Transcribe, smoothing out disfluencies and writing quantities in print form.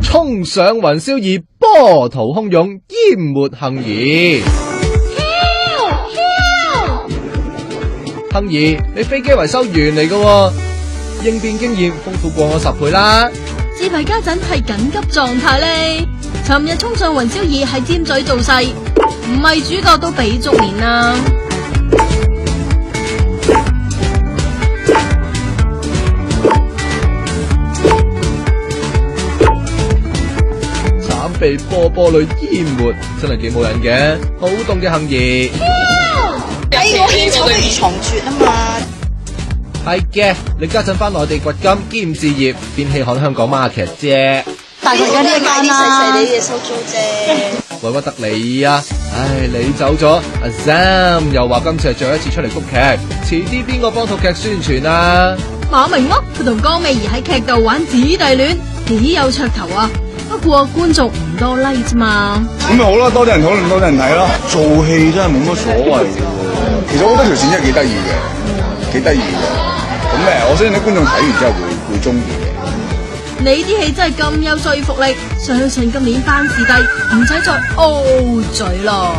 衝上雲霄兒，波濤洶湧，淹沒幸兒。幸兒，你飛機維修員嚟㗎，應變經驗豐富過我10倍啦。自閉家陣係緊急狀態咧，尋日衝上雲霄兒係尖嘴造勢，唔係主角都俾足面啦。慘被波波女淹沒，真係幾冇癮嘅，好凍嘅幸兒。我獻醜不如藏拙啊嘛。係嘅，你家陣翻內地掘金兼置業，邊稀罕香港 market 啫。大概而家呢一間啦，細細啲嘢收租啫。委屈得你啊！唉，你走咗，阿 Sam 又話今次係最後一次出嚟谷劇，遲啲邊個幫套劇宣傳啊？馬明咯，佢同江美儀喺劇度玩姊弟戀，幾有噱頭啊！不過觀眾唔多 like 啫嘛。咁咪好啦，多啲人討論，多啲人睇咯。做戲真係冇乜所謂嘅。其實我覺得條線真係幾得意嘅，幾得意嘅。咁我相信啲觀眾睇完之後會中意嘅。你啲戲真係咁有說服力，相信今年班視帝唔使再 O 嘴咯。